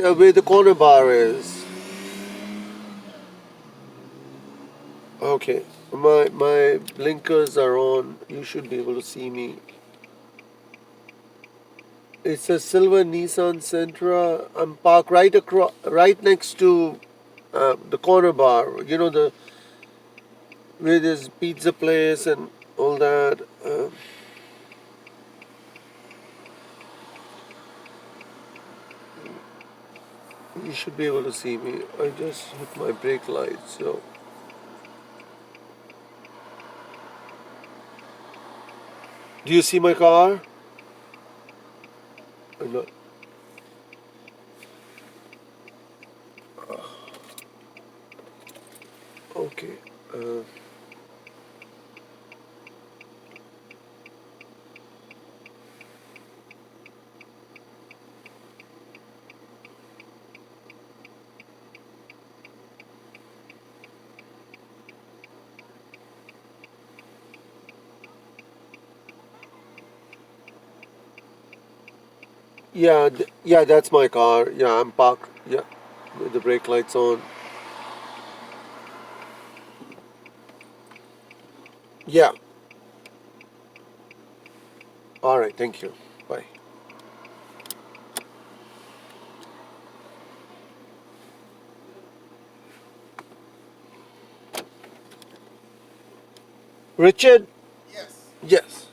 where the corner bar is. Okay, my blinkers are on. You should be able to see me. It's a silver Nissan Sentra. I'm parked right next to the corner bar. You know the where there's pizza place and all that. You should be able to see me. I just hit my brake light, so. Do you see my car? Or not? Okay. Uh, yeah, yeah, that's my car. Yeah, I'm parked. Yeah, with the brake lights on. Yeah. All right. Thank you. Bye. Richard? Yes. Yes.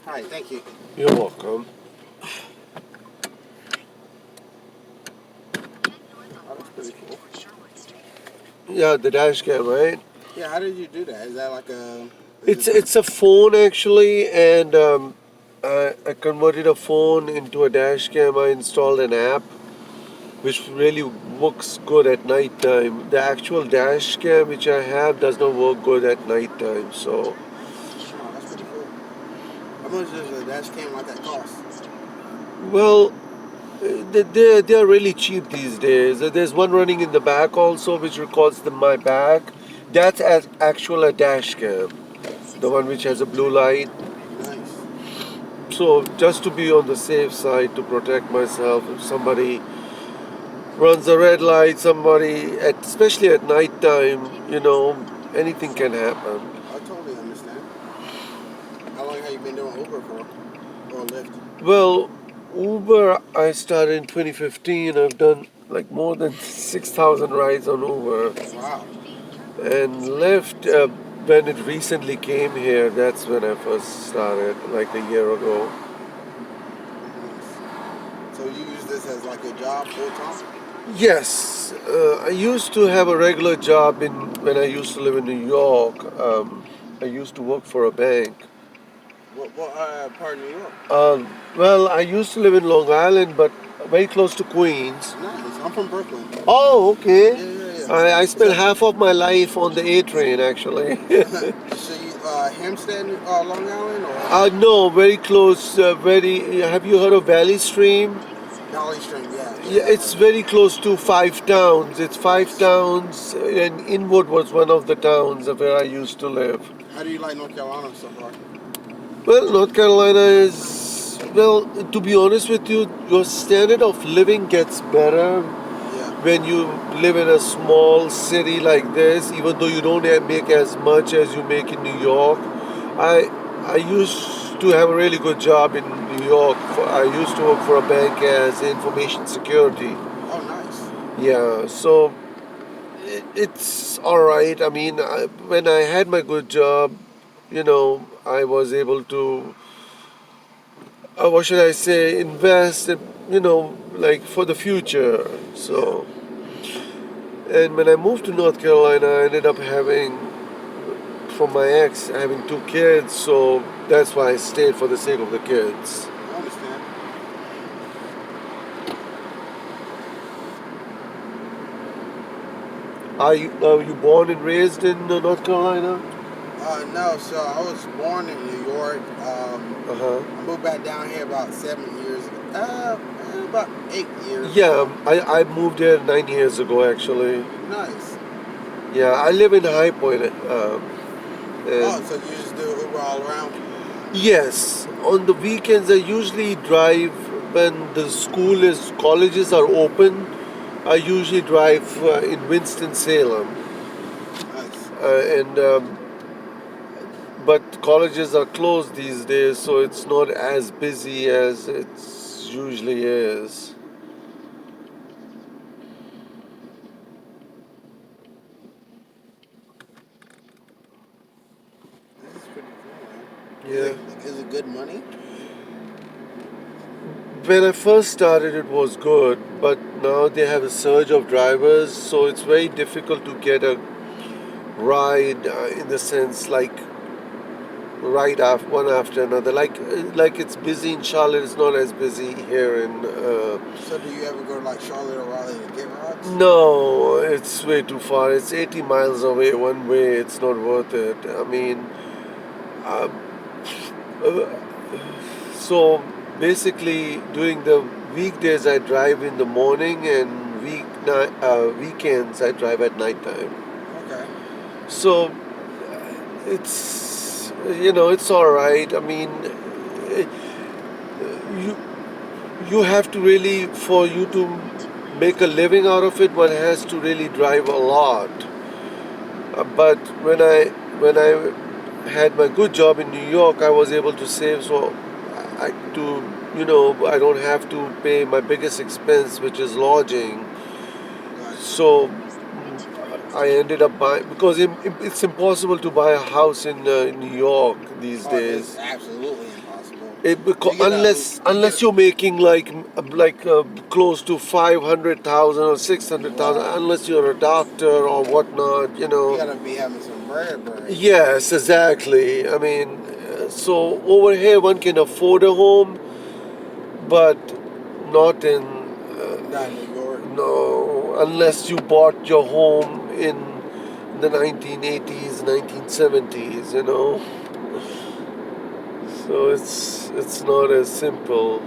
Hi, thank you. You're welcome. Oh, that's pretty cool. Yeah, the dash cam, right? Yeah, how did you do that? Is that like a... It's a phone actually, and I converted a phone into a dash cam. I installed an app which really works good at night time. The actual dash cam which I have does not work good at night time. So, Oh, that's pretty cool. How much does a dash cam like that cost? well, they're really cheap these days. There's one running in the back also, which records my back. That's as actual a dash cam, the one which has a blue light. Nice. So just to be on the safe side, to protect myself, if somebody runs a red light, especially at night time, anything can happen. I totally understand. How long have you been doing Uber for? Or Lyft? Well, Uber, I started in 2015. I've done like more than 6,000 rides on Uber. Wow. And Lyft, when it recently came here, that's when I first started, like a year ago. Nice. So you use this as like a job full time? Yes, I used to have a regular job when I used to live in New York. I used to work for a bank. What part of New York? Well, I used to live in Long Island, but very close to Queens. Nice. I'm from Brooklyn. Oh, okay. Yeah, yeah, yeah. I Is spent that... half of my life on the A train, actually. So you, Hampstead, Long Island, or No, very close. Have you heard of Valley Stream? Dolly Stream? Yeah, Yeah, yeah. it's very close to five towns. It's five towns, and Inwood was one of the towns where I used to live. How do you like North Carolina so far? Well, North Carolina is, well, to be honest with you, your standard of living gets better Yeah. when you live in a small city like this, even though you don't make as much as you make in New York. I used to have a really good job in New York. I used to work for a bank as information security. Oh, nice. Yeah, so it's all right. I mean, when I had my good job, I was able to, what should I say, invest, like for the future. Yeah. So, and when I moved to North Carolina, I ended up from my ex, having two kids. So that's why I stayed for the sake of the kids. I understand. Are you born and raised in North Carolina? No, so I was born in New York. Uh huh. I moved back down here about 7 years ago. About 8 years Yeah, ago. I moved here 9 years ago, actually. Nice. Yeah, I live in High Point. Oh, And so you just do Uber all around? Yes, on the weekends I usually drive when the colleges are open. I usually drive in Winston-Salem, Nice. and but colleges are closed these days, so it's not as busy as it usually is. This is pretty cool, man. Yeah. Is it good money? When I first started, it was good, but now they have a surge of drivers, so it's very difficult to get a ride in the sense like right after one after another. Like it's busy in Charlotte, it's not as busy here in. So do you ever go to like Charlotte or Raleigh to get rides? No, it's way too far. It's 80 miles away one way. It's not worth it. I mean, uh, uh, so basically during the weekdays I drive in the morning and weekends I drive at nighttime. Okay. So it's it's all right. I mean, eh, you you have to really for you to make a living out of it. One has to really drive a lot. But when I had my good job in New York, I was able to save so I to I don't have to pay my biggest expense, which is lodging. Gotcha. So I ended up buying because it's impossible to buy a house in New York these Oh, it's days. absolutely impossible. Because You get a you get unless you're making like close to 500,000 or 600,000, right. unless you're a doctor or whatnot, You gotta be having some bread. Yes, exactly. I mean, so over here one can afford a home, but not in Not in New York. no, unless you bought your home in the 1980s, 1970s, So it's not as simple.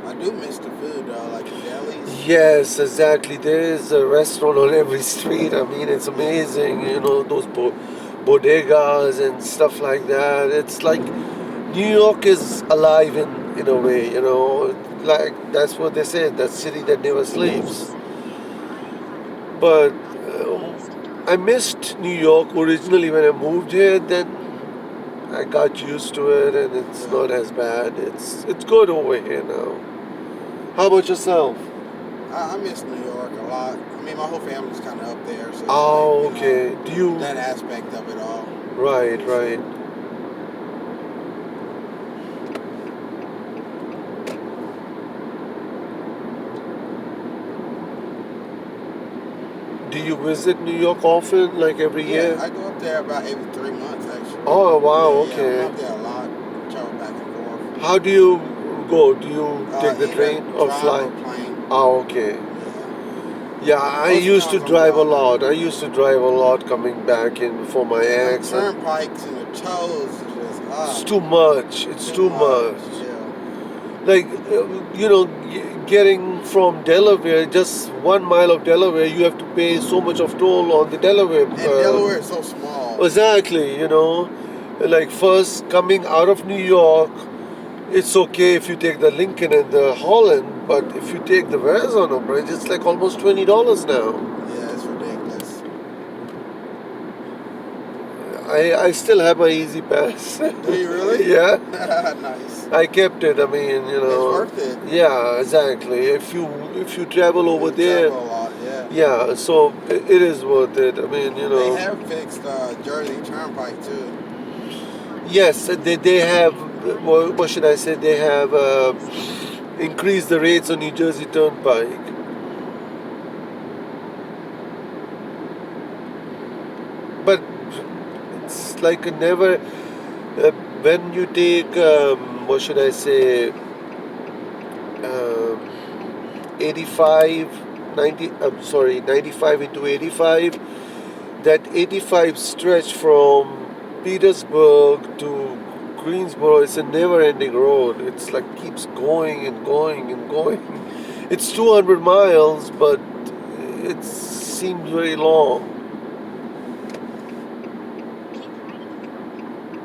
I do miss the food though, like the delis. Yes, exactly. There is a restaurant on every street. I mean, it's amazing. Those bodegas and stuff like that. It's like New York is alive in a way. Like that's what they say. That city that never sleeps. But I missed New York originally when I moved here. Then I got used to it, and it's Yeah. not as bad. It's good over here now. How about yourself? I miss New York a lot. I mean, my whole family's kind of up there, so it's like, Oh, okay. Do you? that aspect of it all. Right, right. Do you visit New York often, like every Yeah, year? I go up there about every 3 months actually. Oh, wow, Yeah, I'm okay. up there a lot. Travel back and forth. How do you go? Do you take the Either train or drive fly? or plane. Oh, okay. Yeah. Yeah, I Most of the used to times I'm drive a driving. lot. I used to drive a lot coming back in before my Them accident. turnpikes and the tolls is just It's too much. It's too too much. much. Yeah. Like, getting from Delaware, just 1 mile of Delaware, you have to pay so much of toll on the Delaware. And Delaware is so small. Exactly. Like first coming out of New York, it's okay if you take the Lincoln and the Holland, but if you take the Verrazano Bridge, it's like almost $20 now. Yeah, it's ridiculous. I still have my Easy Pass. Do you really? Yeah, Nice. I kept it. I mean, It's worth it. Yeah, exactly. If you travel over You there, travel a lot, yeah. yeah, so it is worth it. I mean, They have fixed Jersey Turnpike too. yes, they have. What should I say? They have increased the rates on New Jersey Turnpike. But it's like a never. When you take, what should I say, um, 85, 90, I'm sorry, 95 into 85, that 85 stretch from Petersburg to Greensboro is a never ending road. It's like keeps going and going and going. It's 200 miles, but it seems very long.